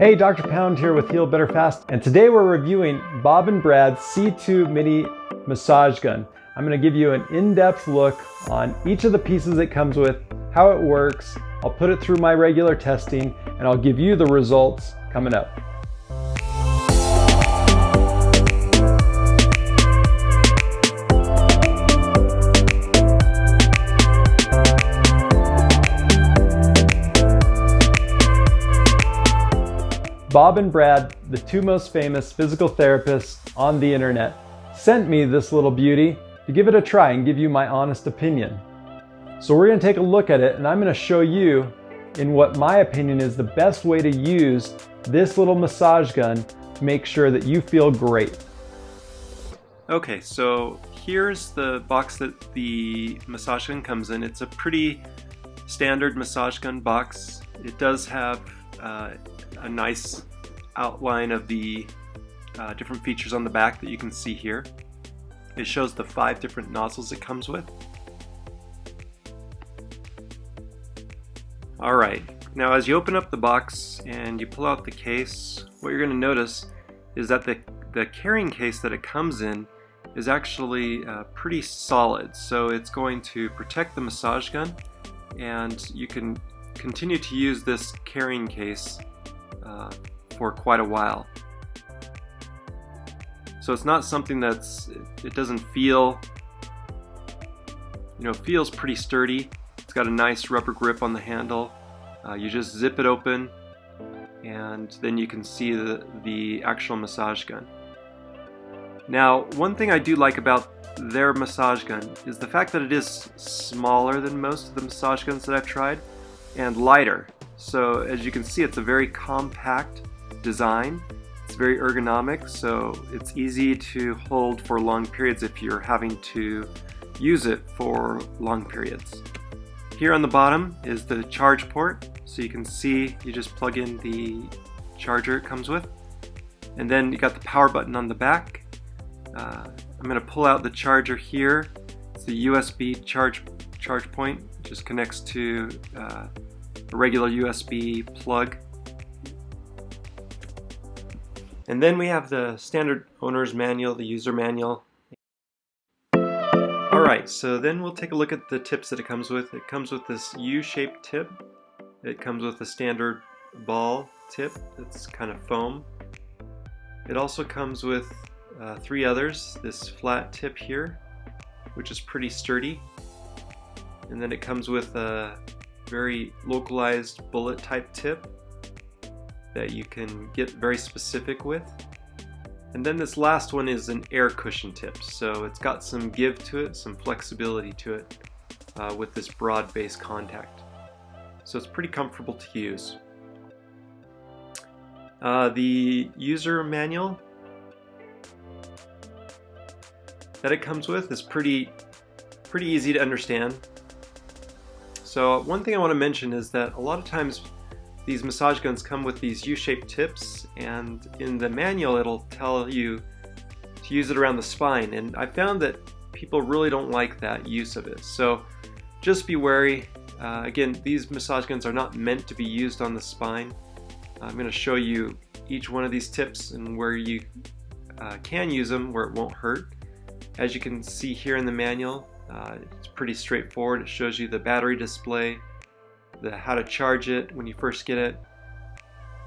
Hey, Dr. Pound here with HealBetterFast, and today we're reviewing Bob and Brad's C2 Mini Massage Gun. I'm going to give you an in-depth look on each of the pieces it comes with, how it works. I'll put it through my regular testing, and I'll give you the results coming up. Bob and Brad, the two most famous physical therapists on the internet, sent me this little beauty to give it a try and give you my honest opinion. So we're going to take a look at it, and I'm going to show you in what my opinion is the best way to use this little massage gun to make sure that you feel great. Okay, so here's the box that the massage gun comes in. It's a pretty standard massage gun box. It does have a nice outline of the different features on the back that you can see here. It shows the 5 different nozzles it comes with. Alright, now as you open up the box and you pull out the case, what you're going to notice is that the carrying case that it comes in is actually pretty solid. So it's going to protect the massage gun, and you can continue to use this carrying case for quite a while. So it's not something it doesn't feel, feels pretty sturdy. It's got a nice rubber grip on the handle. You just zip it open, and then you can see the actual massage gun. Now, one thing I do like about their massage gun is the fact that it is smaller than most of the massage guns that I've tried and lighter. So as you can see, it's a very compact design. It's very ergonomic, so it's easy to hold for long periods if you're having to use it for long periods. Here on the bottom is the charge port, so you can see you just plug in the charger it comes with, and then you got the power button on the back. I'm going to pull out the charger here. It's the USB charge point. It just connects to a regular USB plug. And then we have the standard owner's manual, the user manual. Alright, so then we'll take a look at the tips that it comes with. It comes with this U-shaped tip. It comes with a standard ball tip that's kind of foam. It also comes with 3 others. This flat tip here, which is pretty sturdy. And then it comes with a very localized bullet type tip that you can get very specific with. And then this last one is an air cushion tip, so it's got some give to it, some flexibility to it with this broad base contact. So it's pretty comfortable to use. The user manual that it comes with is pretty easy to understand. So one thing I want to mention is that a lot of times these massage guns come with these U-shaped tips, and in the manual it'll tell you to use it around the spine, and I found that people really don't like that use of it. So just be wary. Again, these massage guns are not meant to be used on the spine. I'm going to show you each one of these tips and where you can use them where it won't hurt. As you can see here in the manual, it's pretty straightforward. It shows you the battery display, how to charge it when you first get it,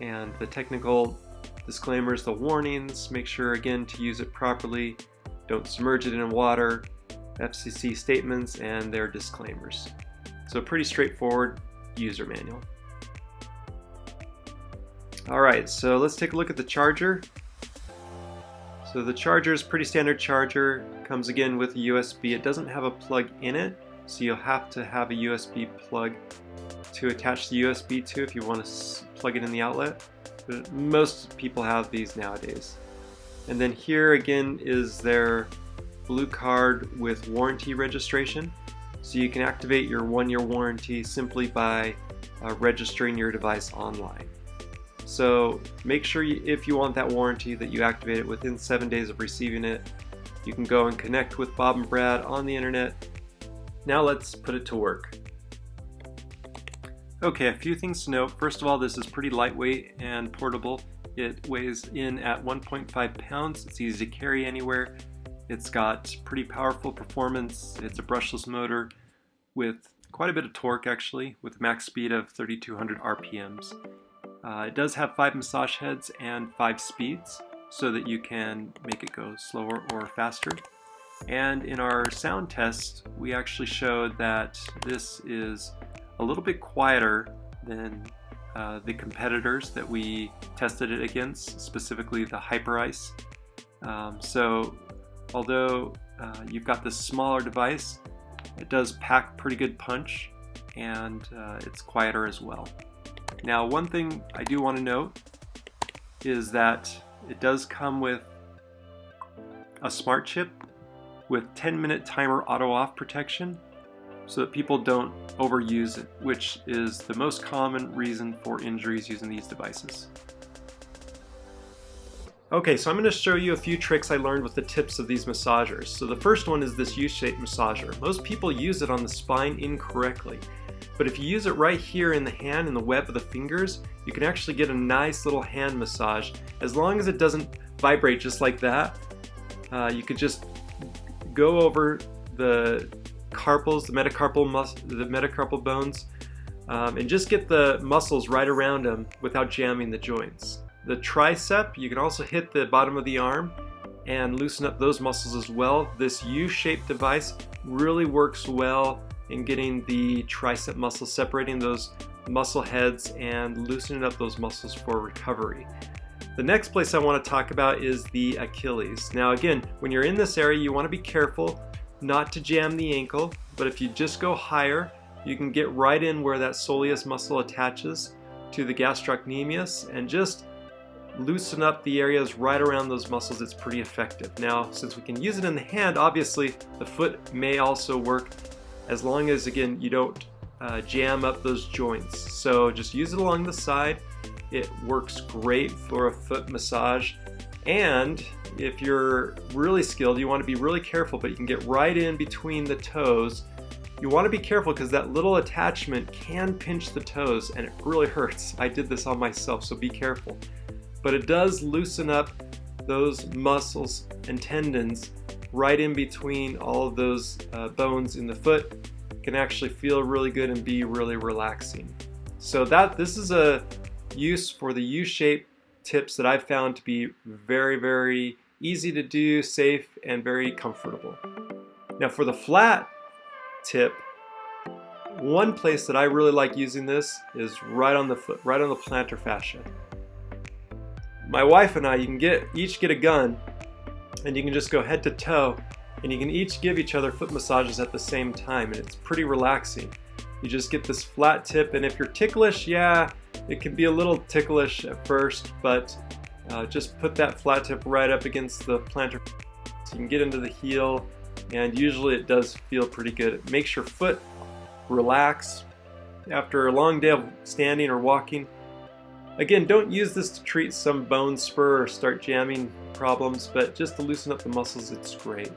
and the technical disclaimers, the warnings. Make sure again to use it properly. Don't submerge it in water, FCC statements, and their disclaimers. So pretty straightforward user manual. Alright, so let's take a look at the charger. So the charger is pretty standard charger. Comes again with a USB. It doesn't have a plug in it, so you'll have to have a USB plug to attach the USB to if you want to plug it in the outlet. But most people have these nowadays. And then here again is their blue card with warranty registration. So you can activate your 1-year warranty simply by registering your device online. So make sure if you want that warranty that you activate it within 7 days of receiving it. You can go and connect with Bob and Brad on the internet. Now let's put it to work. Okay, a few things to note. First of all, this is pretty lightweight and portable. It weighs in at 1.5 pounds. It's easy to carry anywhere. It's got pretty powerful performance. It's a brushless motor with quite a bit of torque actually, with a max speed of 3,200 RPMs. It does have 5 massage heads and 5 speeds so that you can make it go slower or faster. And in our sound test, we actually showed that this is a little bit quieter than the competitors that we tested it against, specifically the HyperIce. So although you've got this smaller device, it does pack pretty good punch, and it's quieter as well. Now, one thing I do want to note is that it does come with a smart chip with 10-minute timer auto-off protection so that people don't overuse it, which is the most common reason for injuries using these devices. Okay, so I'm going to show you a few tricks I learned with the tips of these massagers. So the first one is this U-shaped massager. Most people use it on the spine incorrectly, but if you use it right here in the hand, in the web of the fingers, you can actually get a nice little hand massage. As long as it doesn't vibrate just like that, you could just go over the carpals, the metacarpal bones, and just get the muscles right around them without jamming the joints. The tricep, you can also hit the bottom of the arm and loosen up those muscles as well. This U-shaped device really works well in getting the tricep muscles, separating those muscle heads and loosening up those muscles for recovery. The next place I want to talk about is the Achilles. Now again, when you're in this area, you want to be careful not to jam the ankle, but if you just go higher, you can get right in where that soleus muscle attaches to the gastrocnemius and just loosen up the areas right around those muscles. It's pretty effective. Now, since we can use it in the hand, obviously the foot may also work, as long as, again, you don't jam up those joints. So just use it along the side. It works great for a foot massage. And if you're really skilled, you want to be really careful, but you can get right in between the toes. You want to be careful because that little attachment can pinch the toes and it really hurts. I did this on myself, so be careful. But it does loosen up those muscles and tendons right in between all of those bones in the foot. It can actually feel really good and be really relaxing. So this is a use for the U-shaped tips that I've found to be very, very easy to do, safe, and very comfortable. Now for the flat tip, one place that I really like using this is right on the foot, right on the plantar fascia. My wife and I, you can each get a gun, and you can just go head to toe, and you can each give each other foot massages at the same time, and it's pretty relaxing. You just get this flat tip, and if you're ticklish, yeah, it can be a little ticklish at first, but just put that flat tip right up against the plantar so you can get into the heel, and usually it does feel pretty good. It makes your foot relax after a long day of standing or walking. Again, don't use this to treat some bone spur or start jamming problems, but just to loosen up the muscles, it's great.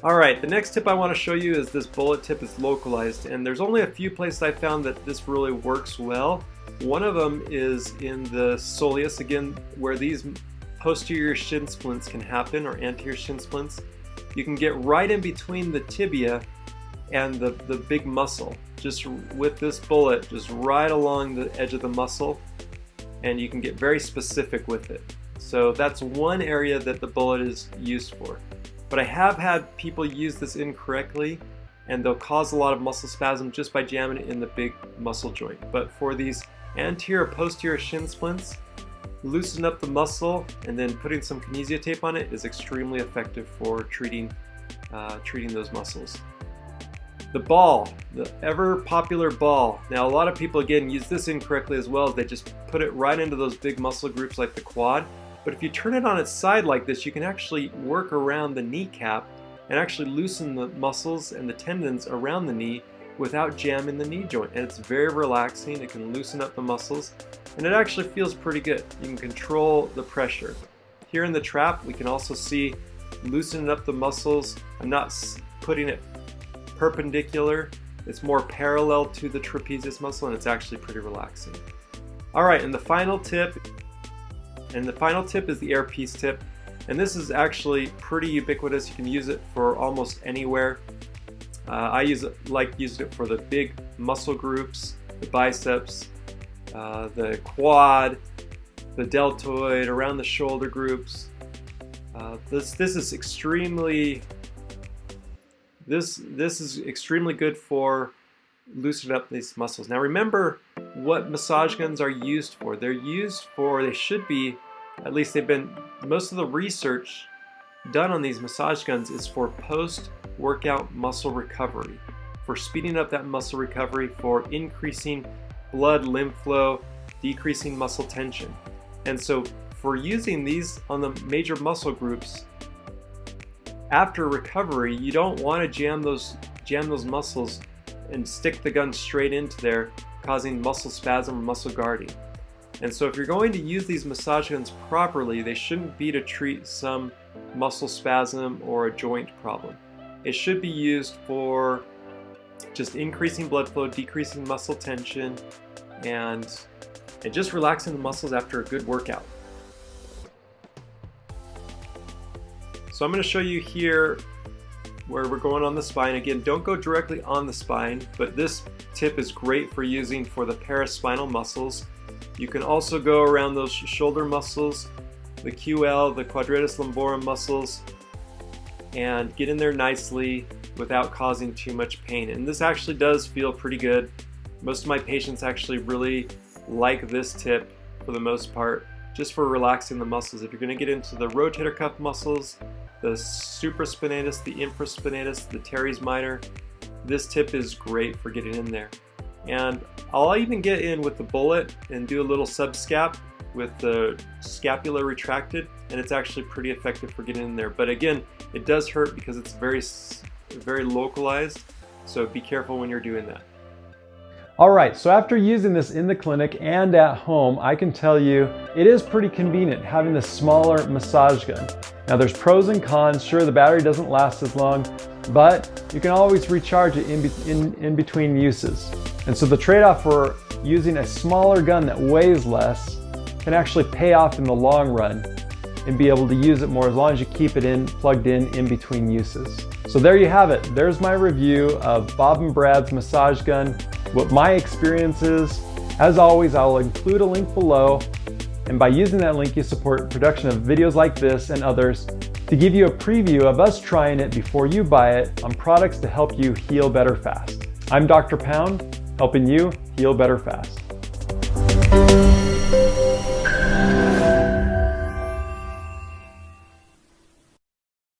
Alright, the next tip I want to show you is this bullet tip is localized, and there's only a few places I found that this really works well. One of them is in the soleus, again, where these posterior shin splints can happen, or anterior shin splints. You can get right in between the tibia and the big muscle, just with this bullet, just right along the edge of the muscle, and you can get very specific with it. So that's one area that the bullet is used for. But I have had people use this incorrectly, and they'll cause a lot of muscle spasm just by jamming it in the big muscle joint. But for these anterior posterior shin splints, loosen up the muscle and then putting some kinesia tape on it is extremely effective for treating those muscles. The ball, the ever popular ball. Now a lot of people again use this incorrectly as well, as they just put it right into those big muscle groups like the quad. But if you turn it on its side like this, you can actually work around the kneecap and actually loosen the muscles and the tendons around the knee without jamming the knee joint. And it's very relaxing. It can loosen up the muscles, and it actually feels pretty good. You can control the pressure. Here in the trap, we can also see loosening up the muscles. I'm not putting it perpendicular It's more parallel to the trapezius muscle, and it's actually pretty relaxing. All right, and the final tip is the earpiece tip. And this is actually pretty ubiquitous. You can use it for almost anywhere. I like using it for the big muscle groups, the biceps, the quad, the deltoid, around the shoulder groups. This is extremely good for loosening up these muscles. Now remember what massage guns are used for. They should be, at least most of the research done on these massage guns is for post-workout muscle recovery, for speeding up that muscle recovery, for increasing blood lymph flow, decreasing muscle tension. And so for using these on the major muscle groups after recovery, you don't want to jam those muscles and stick the gun straight into there, causing muscle spasm or muscle guarding. And so if you're going to use these massage guns properly, they shouldn't be to treat some muscle spasm or a joint problem. It should be used for just increasing blood flow, decreasing muscle tension, and just relaxing the muscles after a good workout. So I'm going to show you here where we're going on the spine. Again, don't go directly on the spine, but this tip is great for using for the paraspinal muscles. You can also go around those shoulder muscles, the QL, the quadratus lumborum muscles, and get in there nicely without causing too much pain. And this actually does feel pretty good. Most of my patients actually really like this tip for the most part, just for relaxing the muscles. If you're going to get into the rotator cuff muscles, the supraspinatus, the infraspinatus, the teres minor, this tip is great for getting in there. And I'll even get in with the bullet and do a little subscap with the scapula retracted, and it's actually pretty effective for getting in there. But again, it does hurt because it's very localized, so be careful when you're doing that. All right, so after using this in the clinic and at home, I can tell you it is pretty convenient having this smaller massage gun. Now there's pros and cons. Sure, the battery doesn't last as long, but you can always recharge it in between uses. And so the trade-off for using a smaller gun that weighs less can actually pay off in the long run and be able to use it more as long as you keep it plugged in between uses. So there you have it. There's my review of Bob and Brad's massage gun, what my experience is. As always, I'll include a link below, and by using that link, you support production of videos like this and others to give you a preview of us trying it before you buy it on products to help you heal better fast. I'm Dr. Pound, helping you heal better fast.